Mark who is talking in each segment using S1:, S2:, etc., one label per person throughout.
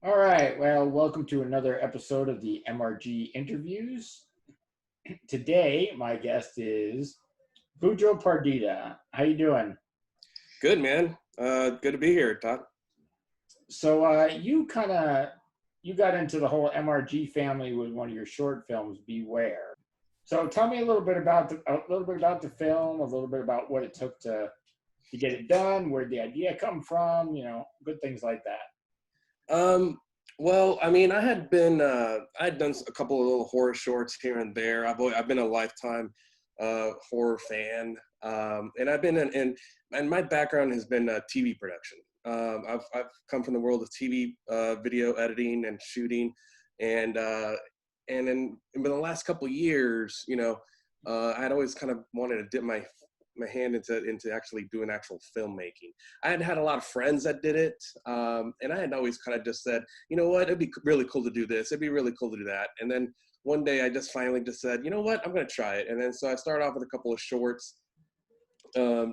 S1: All right. Well, welcome to another episode of the MRG interviews. Today, my guest is Budro Partida. How you doing?
S2: Good, man. Good to be here, Todd.
S1: So you got into the whole MRG family with one of your short films, Beware. So tell me a little bit about the film, a little bit about what it took to get it done, where the idea come from, good things like that.
S2: Um, well, I mean, I had done a couple of little horror shorts here and there. I've been a lifetime horror fan, and and my background has been TV production. I've come from the world of TV, video editing and shooting, and uh, and in the last couple of years, I had always kind of wanted to dip my hand into actually doing actual filmmaking. I had had a lot of friends that did it, and I had always kind of just said, you know what, it'd be really cool to do this. It'd be really cool to do that. And then one day I just finally just said, you know what, I'm going to try it. And then so I started off with a couple of shorts,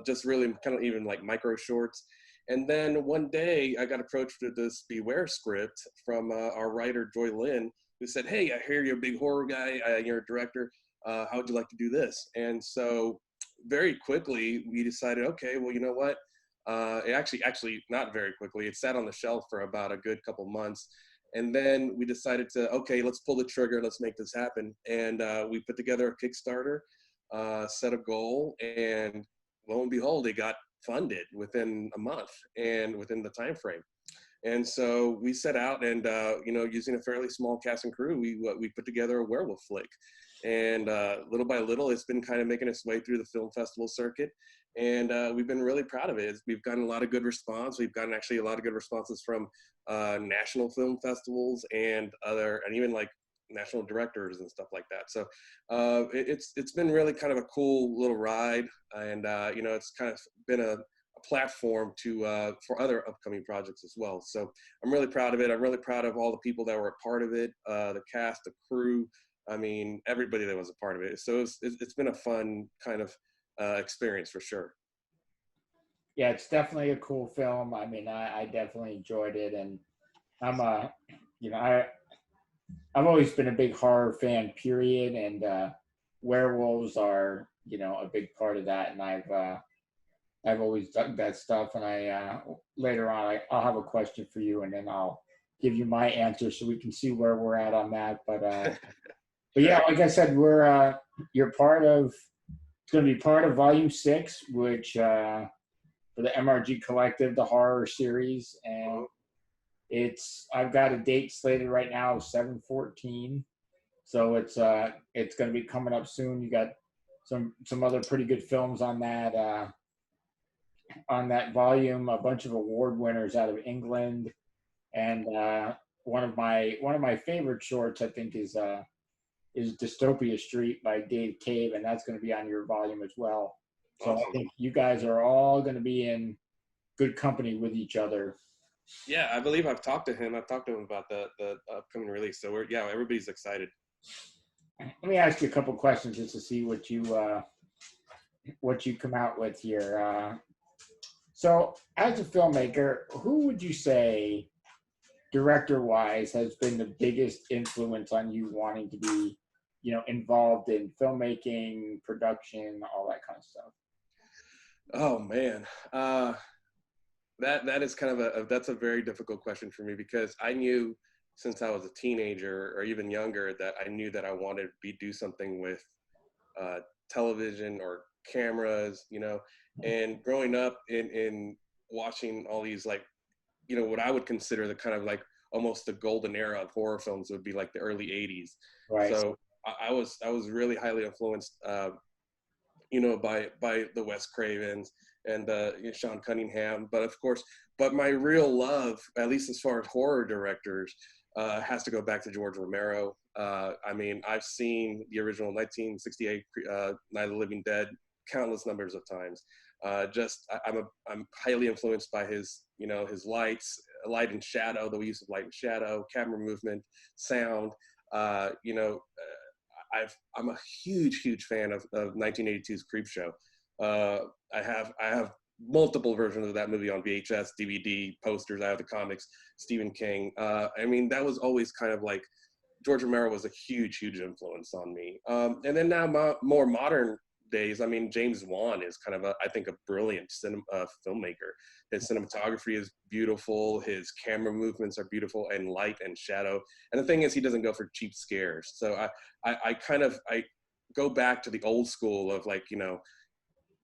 S2: just really kind of even like micro shorts. And then one day I got approached with this Beware script from our writer, Joy Lynn, who said, hey, I hear you're a big horror guy. You're a director. How would you like to do this? And so very quickly we decided, okay, well, you know what? It actually not very quickly. It sat on the shelf for about a good couple months. And then we decided to, okay, let's pull the trigger. Let's make this happen. And we put together a Kickstarter, set a goal, and lo and behold, it got funded within a month and within the time frame. And so we set out and, using a fairly small cast and crew, we put together a werewolf flick. And little by little, it's been kind of making its way through the film festival circuit. And we've been really proud of it. We've gotten a lot of good response. We've gotten actually a lot of good responses from national film festivals and even like national directors and stuff like that. So it's been really kind of a cool little ride. And, it's kind of been a platform to for other upcoming projects as well. So I'm really proud of it. I'm really proud of all the people that were a part of it, the cast, the crew. I mean, everybody that was a part of it. So it's been a fun kind of experience for sure.
S1: Yeah, it's definitely a cool film. I mean, I definitely enjoyed it, and I'm a, you know, I've always been a big horror fan, period, and werewolves are, a big part of that. And I've always dug that stuff. And later on, I'll have a question for you, and then I'll give you my answer so we can see where we're at on that. But yeah,
S2: Sure.
S1: like I said, you're part of. It's going to be part of Volume 6, which for the MRG Collective, the horror series, and I've got a date slated right now of 7/14, so it's going to be coming up soon. You got some other pretty good films on that volume, a bunch of award winners out of England, and one of my favorite shorts I think is Dystopia Street by Dave Cave, and that's going to be on your volume as well. So I
S2: Awesome.
S1: think you guys are all going to be in good company with each other.
S2: Yeah, I believe I've talked to him. I've talked to him about the upcoming release. So everybody's excited.
S1: Let me ask you a couple questions just to see what you come out with here. So, as a filmmaker, who would you say, director-wise, has been the biggest influence on you wanting to be, involved in filmmaking, production, all that kind of stuff?
S2: Oh man, that is kind of that's a very difficult question for me because I knew since I was a teenager or even younger that I knew that I wanted to do something with uh, television or cameras, and growing up in watching all these like, what I would consider the kind of like almost the golden era of horror films would be like the early 80s.
S1: Right.
S2: So I was really highly influenced, by the Wes Cravens and Sean Cunningham. But of course, my real love, at least as far as horror directors, has to go back to George Romero. I mean, I've seen the original 1968 Night of the Living Dead countless numbers of times. I'm highly influenced by his light and shadow, the use of light and shadow, camera movement, sound. Uh, you know, I'm a huge fan of 1982's Creepshow. I have multiple versions of that movie on VHS, DVD, posters. I have the comics, Stephen King. I mean, that was always kind of like, George Romero was a huge influence on me. And then now more modern days, I mean, James Wan is kind of I think a brilliant filmmaker. His cinematography is beautiful. His camera movements are beautiful, and light and shadow. And the thing is, he doesn't go for cheap scares. So I go back to the old school of, like, you know,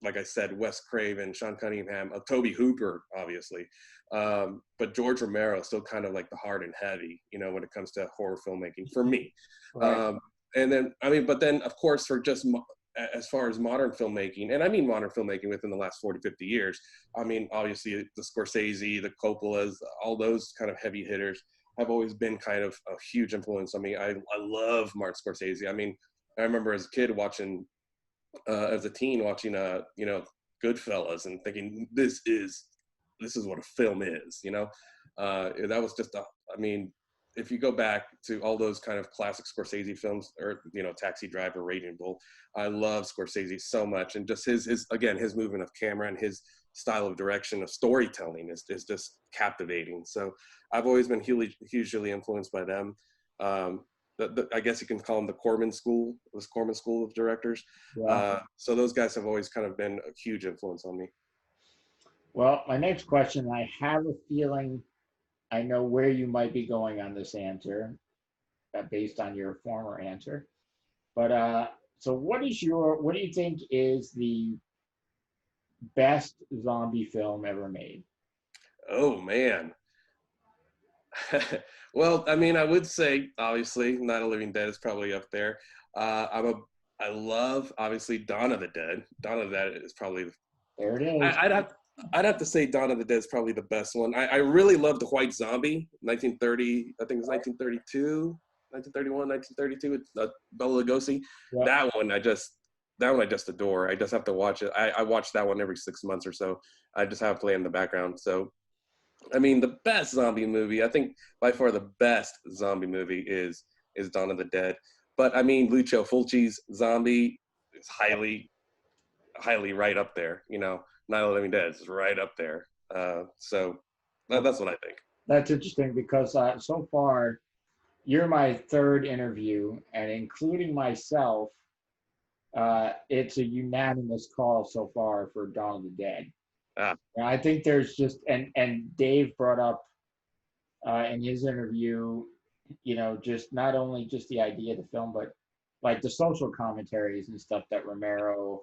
S2: like I said, Wes Craven, Sean Cunningham, Tobe Hooper, obviously. But George Romero is still kind of like the hard and heavy, you know, when it comes to horror filmmaking for me.
S1: Right.
S2: And then, I mean, but then, of course, for just as far as modern filmmaking, and I mean modern filmmaking within the last 40, 50 years, I mean, obviously the Scorsese, the Coppolas, all those kind of heavy hitters have always been kind of a huge influence on me. I love Martin Scorsese. I mean, I remember as a kid watching, as a teen watching, you know, Goodfellas, and thinking, this is what a film is, you know. That was just I mean, if you go back to all those kind of classic Scorsese films, or, you know, Taxi Driver, Raging Bull, I love Scorsese so much, and just his movement of camera and his style of direction of storytelling is just captivating. So I've always been hugely influenced by them. I guess you can call them the Corman School of directors.
S1: Yeah.
S2: So those guys have always kind of been a huge influence on me.
S1: Well, my next question, I have a feeling I know where you might be going on this answer, based on your former answer. But so what do you think is the best zombie film ever made?
S2: Oh man. Well, I mean, I would say obviously Night of the Living Dead is probably up there. I love, obviously, Dawn of the Dead. Dawn of the Dead is probably,
S1: There it is.
S2: I'd have to say Dawn of the Dead is probably the best one. I really love The White Zombie, 1930, I think it was 1932, 1931, 1932, with Bela Lugosi.
S1: Yeah.
S2: That one I just adore. I just have to watch it. I watch that one every 6 months or so. I just have to play in the background. So, I mean, the best zombie movie, I think by far the best zombie movie is Dawn of the Dead. But I mean, Lucio Fulci's Zombie is highly right up there. You know, Night of the Living Dead is right up there. So that's what I think.
S1: That's interesting because so far you're my third interview, and including myself, it's a unanimous call so far for Dawn of the Dead. And I think there's just, and Dave brought up in his interview, you know, just not only just the idea of the film, but like the social commentaries and stuff that Romero,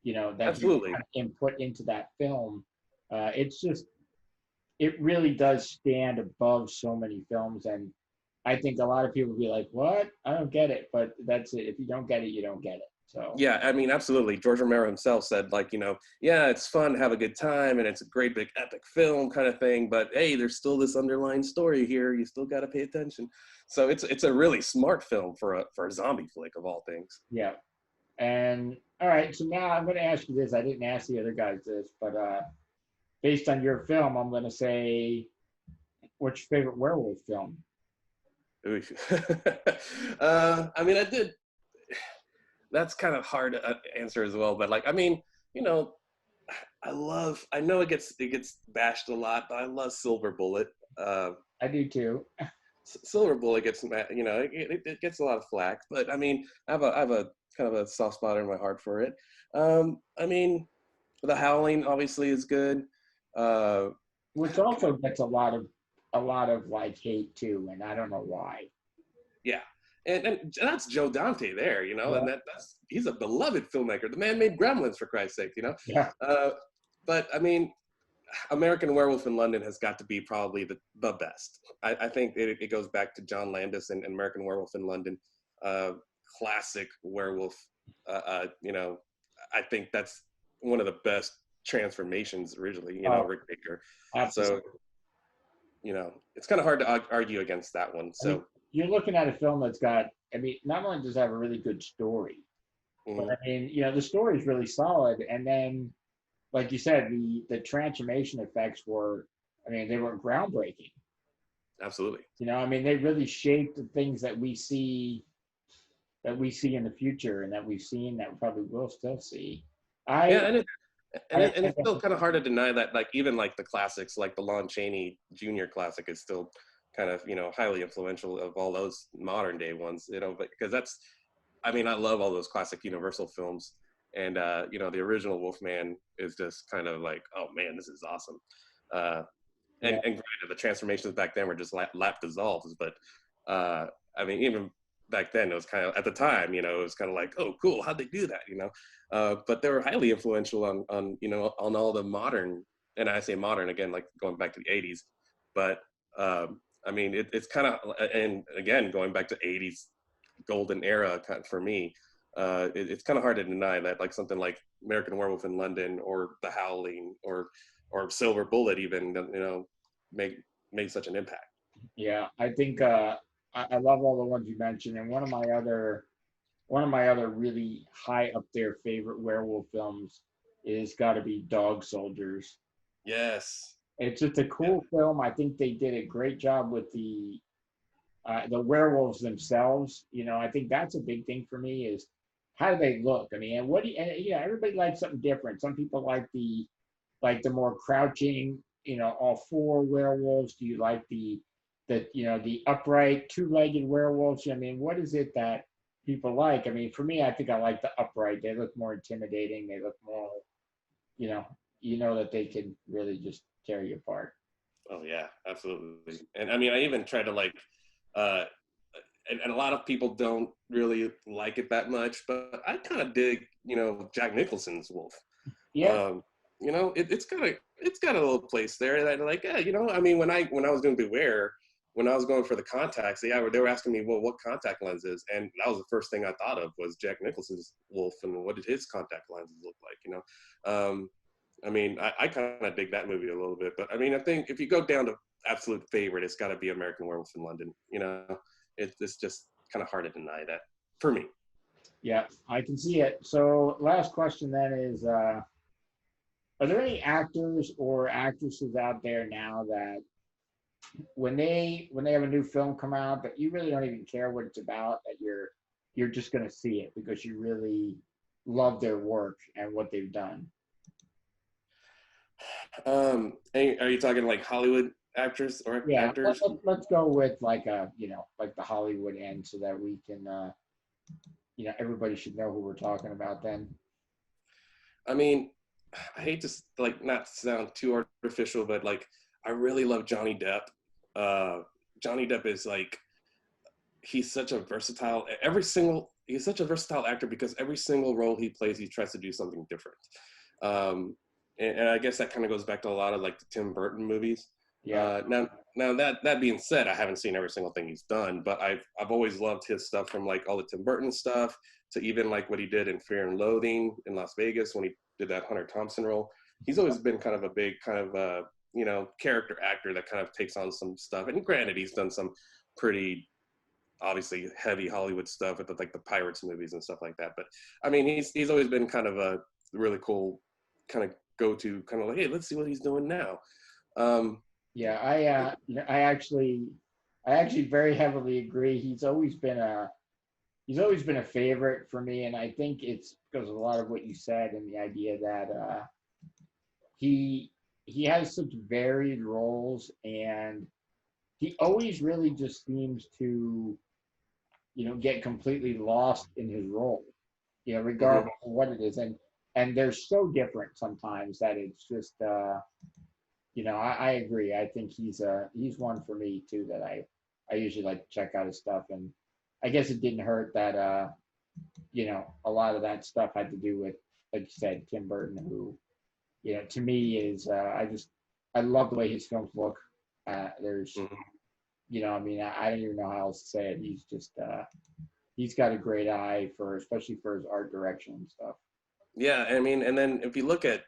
S1: you know, that
S2: Absolutely.
S1: he input into that film. It's just, it really does stand above so many films. And I think a lot of people will be like, what? I don't get it. But that's it. If you don't get it, you don't get it. So
S2: yeah, I mean, absolutely. George Romero himself said, like, you know, yeah, it's fun to have a good time and it's a great big epic film kind of thing, but hey, there's still this underlying story here. You still got to pay attention. So it's a really smart film for a zombie flick of all things.
S1: yeah. And all right, so now I'm going to ask you this. I didn't ask the other guys this, but based on your film, I'm going to say, what's your favorite werewolf film?
S2: I mean, I did. That's kind of hard to answer as well, but like, I mean, you know, I know it gets bashed a lot, but I love Silver Bullet.
S1: I do too.
S2: Silver Bullet gets, you know, it gets a lot of flack, but I mean, I have a kind of a soft spot in my heart for it. I mean, The Howling obviously is good.
S1: Which also gets a lot of like hate too, and I don't know why.
S2: Yeah. And that's Joe Dante there, you know,
S1: Yeah.
S2: and he's a beloved filmmaker. The man made Gremlins, for Christ's sake, you know.
S1: Yeah.
S2: But I mean, American Werewolf in London has got to be probably the best. I think it goes back to John Landis and American Werewolf in London, classic werewolf. You know, I think that's one of the best transformations originally. You know, Rick Baker.
S1: Absolutely.
S2: So, you know, it's kind of hard to argue against that one. So.
S1: I mean, you're looking at a film that's got, I mean, not only does it have a really good story, but I mean, you know, the story is really solid. And then, like you said, the transformation effects were, I mean, they were groundbreaking.
S2: Absolutely.
S1: You know, I mean, they really shaped the things that we see in the future, and that we've seen, that we probably will still see.
S2: Yeah, And it's still kind of hard to deny that, like, even like the classics, like the Lon Chaney Jr. classic is still kind of, highly influential of all those modern day ones, but because I mean, I love all those classic Universal films. And, the original Wolfman is just kind of like, oh man, this is awesome. Uh,
S1: Yeah.
S2: and granted, the transformations back then were just lap dissolves, but I mean, even back then, it was kind of, at the time, it was kind of like, oh, cool, how'd they do that, but they were highly influential on all the modern, and I say modern again, like going back to the 80s, but I mean, it's kind of, and again, going back to 80s golden era kind of, for me, it's kind of hard to deny that, like something like American Werewolf in London or The Howling or Silver Bullet even, made such an impact.
S1: Yeah, I think I love all the ones you mentioned, and one of my other really high up there favorite werewolf films is got to be Dog Soldiers.
S2: Yes.
S1: It's just a
S2: Yeah.
S1: cool film. I think they did a great job with the werewolves themselves. I think that's a big thing for me is how do they look? I mean, and what do you, and, everybody likes something different. Some people like the more crouching, all four werewolves. Do you like the upright two-legged werewolves? I mean, what is it that people like? I mean, for me, I think I like the upright. They look more intimidating. They look more, you know, that they can really just tear you apart.
S2: Oh yeah, absolutely. And I mean, I even tried to like, uh, and a lot of people don't really like it that much, but I kind of dig, Jack Nicholson's Wolf.
S1: Yeah,
S2: Um, it's got a little place there that I like. Yeah, I mean, when I was doing Beware, when I was going for the contacts, they were asking me, well, what contact lenses, and that was the first thing I thought of was Jack Nicholson's Wolf, and what did his contact lenses look like, I mean, I kind of dig that movie a little bit, but I mean, I think if you go down to absolute favorite, it's got to be American Werewolf in London. It's just kind of hard to deny that for me.
S1: yeah, I can see it. So, last question then is, are there any actors or actresses out there now that when they have a new film come out that you really don't even care what it's about, that you're just going to see it because you really love their work and what they've done?
S2: Are you talking like Hollywood actors or
S1: Yeah,
S2: actors?
S1: let's go with like like the Hollywood end so that we can everybody should know who we're talking about then.
S2: I mean, I hate to like not sound too artificial, but like I really love Johnny Depp. Uh, Johnny Depp is like he's such a versatile. He's such a versatile actor because every single role he plays, he tries to do something different. And I guess that kind of goes back to a lot of like the Tim Burton movies.
S1: Yeah,
S2: Now that being said, I haven't seen every single thing he's done, but I've always loved his stuff from like all the Tim Burton stuff to even like what he did in Fear and Loathing in Las Vegas when he did that Hunter Thompson role. He's always been kind of a big kind of character actor that kind of takes on some stuff. And granted, he's done some pretty obviously heavy Hollywood stuff with like the Pirates movies and stuff like that. But I mean, he's always been kind of a really cool kind of go-to kind of like, hey, let's see what he's doing now.
S1: yeah. I actually very heavily agree. He's always been a favorite for me, and I think it's because of a lot of what you said and the idea that he he has such varied roles, and he always really just seems to get completely lost in his role,
S2: Mhm.
S1: regardless of what it is, and they're so different sometimes that it's just I agree. I think he's one for me too that I usually like to check out his stuff, and I guess it didn't hurt that a lot of that stuff had to do with, like you said, Tim Burton, who to me is I love the way his films look. There's
S2: Mhm.
S1: I mean I don't even know how else to say it. He's got a great eye for especially for his art direction and stuff.
S2: Yeah, I mean, and then if you look at,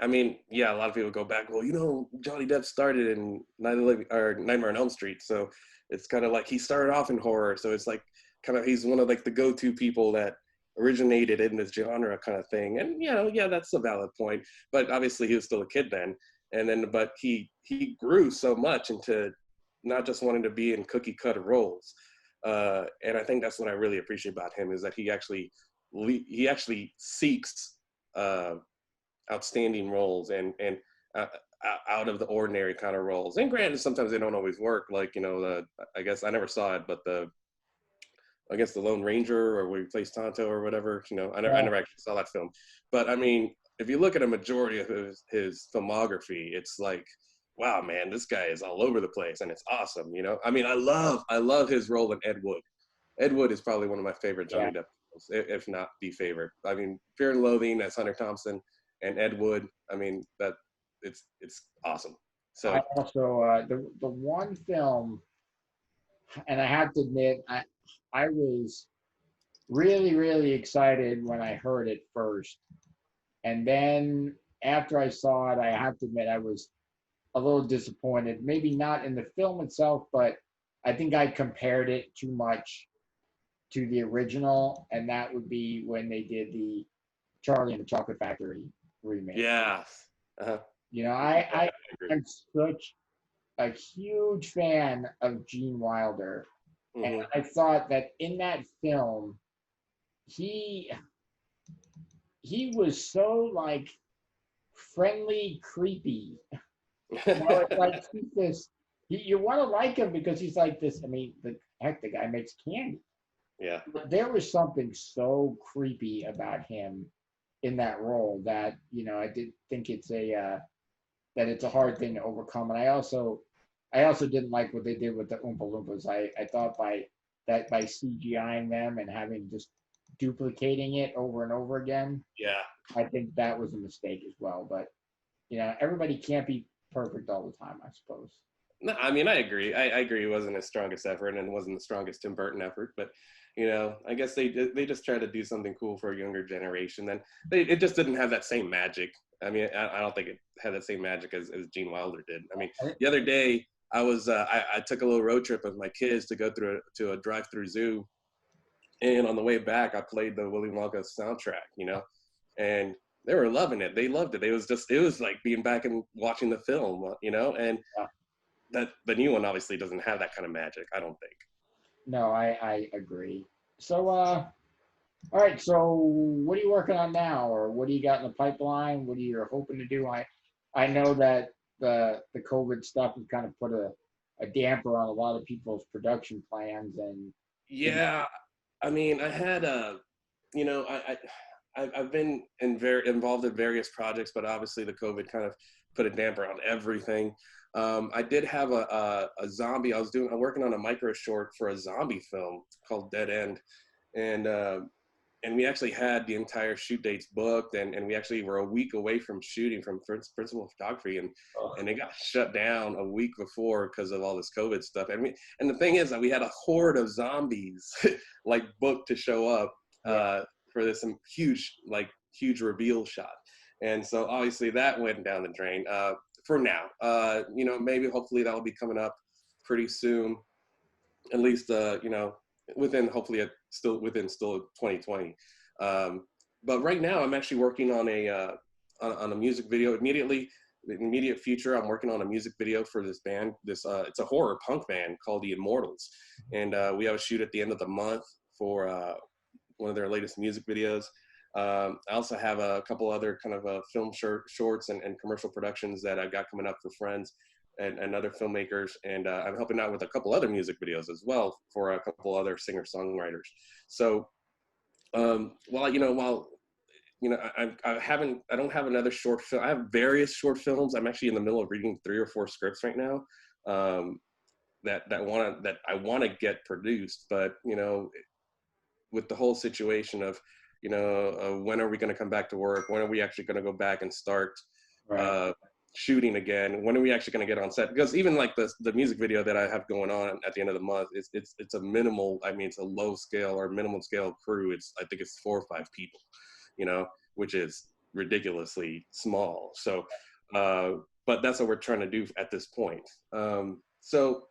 S2: I mean, yeah, a lot of people go back. Well, Johnny Depp started in Nightmare on Elm Street, so it's kind of like he started off in horror. So it's like kind of he's one of like the go-to people that originated in this genre kind of thing. And yeah, that's a valid point. But obviously, he was still a kid then, but he grew so much into not just wanting to be in cookie cutter roles. And I think that's what I really appreciate about him is that he actually seeks uh, outstanding roles and out of the ordinary kind of roles. And granted, sometimes they don't always work. Like, you know, I guess I never saw it, but I guess the Lone Ranger, or where he plays Tonto or whatever. You know, I never actually saw that film. But I mean, if you look at a majority of his filmography, it's like, wow, man, this guy is all over the place, and it's awesome. You know, I mean, I love his role in Ed Wood. Ed Wood is probably one of my favorite Johnny Depp films, if not the favorite. I mean, Fear and Loathing as Hunter Thompson, and Ed Wood. I mean, that it's awesome. So
S1: I also the one film, and I have to admit, I was really, really excited when I heard it first. And then after I saw it, I have to admit I was a little disappointed. Maybe not in the film itself, but I think I compared it too much to the original, and that would be when they did the Charlie and the Chocolate Factory remake.
S2: yeah, uh-huh.
S1: You know, I'm such a huge fan of Gene Wilder, and I thought that in that film, he was so like friendly, creepy. You know, it's like he's this. You want to like him because he's like this. I mean, the guy makes candy.
S2: Yeah.
S1: But there was something so creepy about him in that role that, you know, I did think it's that it's a hard thing to overcome. And I also didn't like what they did with the Oompa Loompas. I thought by CGIing them and having just duplicating it over and over again,
S2: Yeah.
S1: I think that was a mistake as well. But, you know, everybody can't be perfect all the time, I suppose.
S2: No, I mean, I agree. I agree. It wasn't his strongest effort, and it wasn't the strongest Tim Burton effort. But, you know, I guess they just tried to do something cool for a younger generation. Then it just didn't have that same magic. I mean, I don't think it had that same magic as Gene Wilder did. I mean, the other day I was I took a little road trip with my kids to go to a drive-through zoo, and on the way back I played the Willy Wonka soundtrack. You know, and they were loving it. They loved it. It was like being back and watching the film. You know, and that the new one obviously doesn't have that kind of magic, I don't think.
S1: No, I agree. So, all right. So, what are you working on now, or what do you got in the pipeline? What are you hoping to do? I know that the COVID stuff has kind of put a damper on a lot of people's production plans, and
S2: Yeah, I mean, I had you know, I've been involved in various projects, but obviously the COVID kind of put a damper on everything. I did have a zombie. I'm working on a micro short for a zombie film called Dead End, and we actually had the entire shoot dates booked, and we actually were a week away from shooting from principal photography, and it got shut down a week before because of all this COVID stuff. And the thing is that we had a horde of zombies like booked to show up for this huge reveal shot, and so obviously that went down the drain. For now, you know, maybe hopefully that'll be coming up pretty soon, at least, you know, within 2020. But right now I'm actually working on a music video. The immediate future, I'm working on a music video for this band. It's a horror punk band called the Immortals. And we have a shoot at the end of the month for one of their latest music videos. I also have a couple other kind of film shorts and commercial productions that I've got coming up for friends and other filmmakers. And I'm helping out with a couple other music videos as well for a couple other singer-songwriters. So while I don't have another short film. I have various short films. I'm actually in the middle of reading 3 or 4 scripts right now that I want to get produced. But, you know, with the whole situation of, you know, when are we going to come back to work? When are we actually going to go back and start shooting again? When are we actually going to get on set? Because even like the music video that I have going on at the end of the month, it's a minimal. I mean, it's a low scale or minimum scale crew. I think it's 4 or 5 people, you know, which is ridiculously small. So, but that's what we're trying to do at this point. So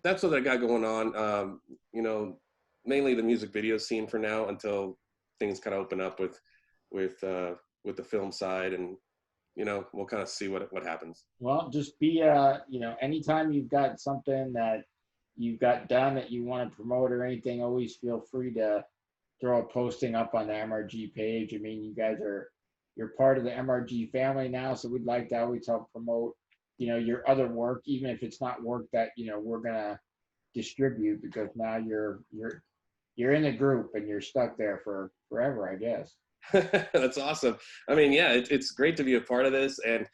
S2: that's what I got going on. You know, mainly the music video scene for now until things kind of open up with the film side, and you know, we'll kind of see what happens.
S1: Well, just be you know, anytime you've got something that you've got done that you want to promote or anything, always feel free to throw a posting up on the MRG page. I mean, you're you're part of the MRG family now, so we'd like to always help promote, your other work, even if it's not work that, we're gonna distribute, because now you're in the group and you're stuck there for forever, I guess.
S2: That's awesome. I mean, yeah, it's great to be a part of this, and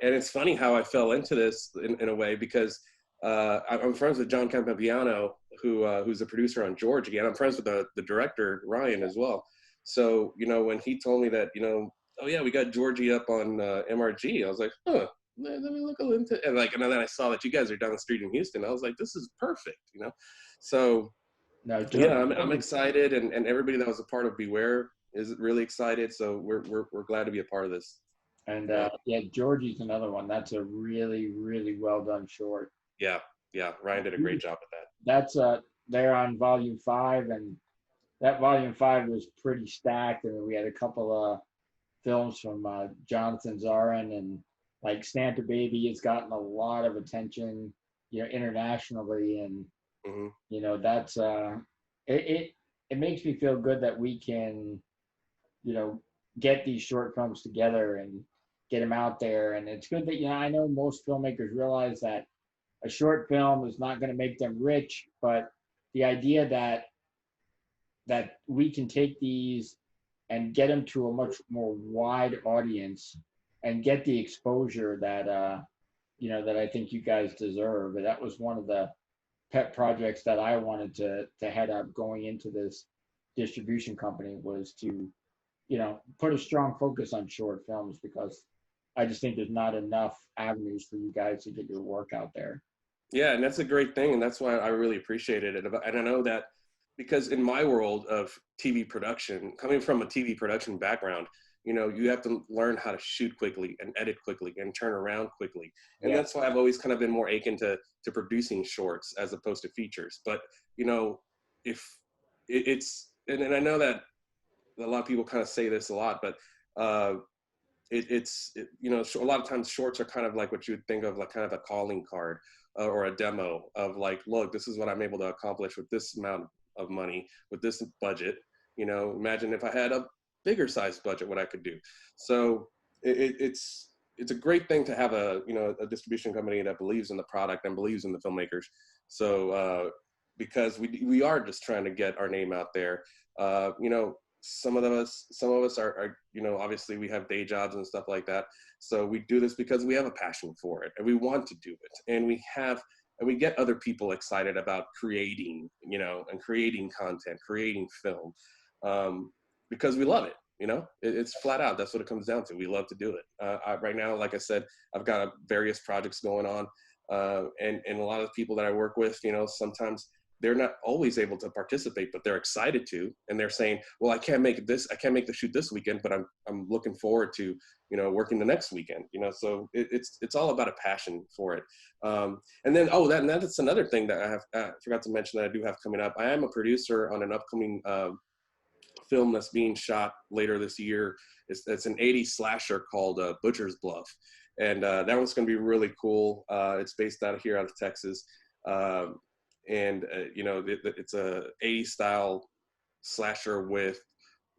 S2: it's funny how I fell into this in a way, because I'm friends with John Campiano, who's a producer on Georgie, and I'm friends with the director Ryan as well. So when he told me that, oh yeah, we got Georgie up on MRG, I was like, huh. Let me look into it. And then I saw that you guys are down the street in Houston. I was like, this is perfect, So
S1: No,
S2: yeah, I'm excited, and everybody that was a part of Beware is really excited. So we're glad to be a part of this.
S1: And yeah, Georgie's another one. That's a really, really well done short.
S2: Yeah, Ryan did a great job with that.
S1: That's they're on volume 5, and that volume 5 was pretty stacked. And we had a couple of films from Jonathan Zarin, and like Santa Baby has gotten a lot of attention, internationally, and that's it makes me feel good that we can, get these short films together and get them out there. And it's good that, I know most filmmakers realize that a short film is not going to make them rich, but the idea that we can take these and get them to a much more wide audience and get the exposure that that I think you guys deserve. And that was one of the pet projects that I wanted to head up going into this distribution company, was to put a strong focus on short films, because I just think there's not enough avenues for you guys to get your work out there.
S2: Yeah, and that's a great thing, and that's why I really appreciated it. And I know that because in my world of TV production, coming from a TV production background, you have to learn how to shoot quickly and edit quickly and turn around quickly. And that's why I've always kind of been more akin to producing shorts as opposed to features. But, if it's, and I know that a lot of people kind of say this a lot, but a lot of times shorts are kind of like what you would think of like kind of a calling card or a demo of like, look, this is what I'm able to accomplish with this amount of money, with this budget. Imagine if I had a bigger size budget, what I could do. So it's a great thing to have a distribution company that believes in the product and believes in the filmmakers. So because we are just trying to get our name out there. Some of us are obviously we have day jobs and stuff like that. So we do this because we have a passion for it and we want to do it. And we get other people excited about creating, and creating content, creating film, because we love it. It's flat out. That's what it comes down to. We love to do it. Right now, like I said, I've got various projects going on. And a lot of people that I work with, sometimes they're not always able to participate, but they're excited to, and they're saying, well, I can't make the shoot this weekend, but I'm looking forward to, working the next weekend, so it's all about a passion for it. And then, that's another thing that I forgot to mention that I do have coming up. I am a producer on an upcoming, film that's being shot later this year. It's an 80s slasher called Butcher's Bluff. And that one's going to be really cool. It's based out of Texas. It's a 80s style slasher with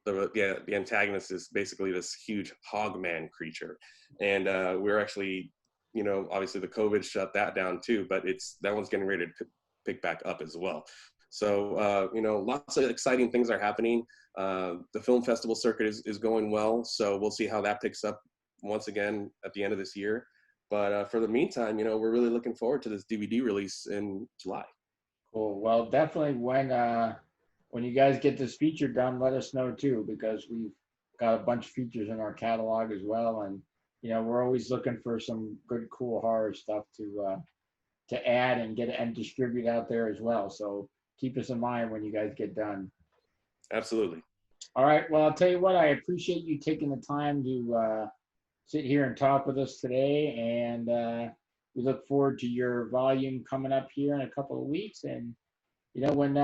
S2: the antagonist is basically this huge hogman creature. And we're actually, obviously the COVID shut that down too, but that one's getting ready to pick back up as well. So, lots of exciting things are happening. The film festival circuit is going well. So we'll see how that picks up once again at the end of this year. But for the meantime, we're really looking forward to this DVD release in July.
S1: Cool. Well, definitely when you guys get this feature done, let us know too, because we've got a bunch of features in our catalog as well. And, we're always looking for some good, cool horror stuff to add and get and distribute out there as well. So keep us in mind when you guys get done.
S2: Absolutely.
S1: All right. Well, I'll tell you what, I appreciate you taking the time to sit here and talk with us today. And we look forward to your volume coming up here in a couple of weeks. And, when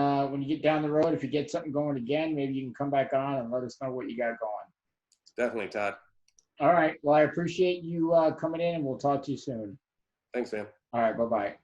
S1: you get down the road, if you get something going again, maybe you can come back on and let us know what you got going.
S2: Definitely, Todd.
S1: All right. Well, I appreciate you coming in, and we'll talk to you soon.
S2: Thanks, man.
S1: All right. Bye-bye.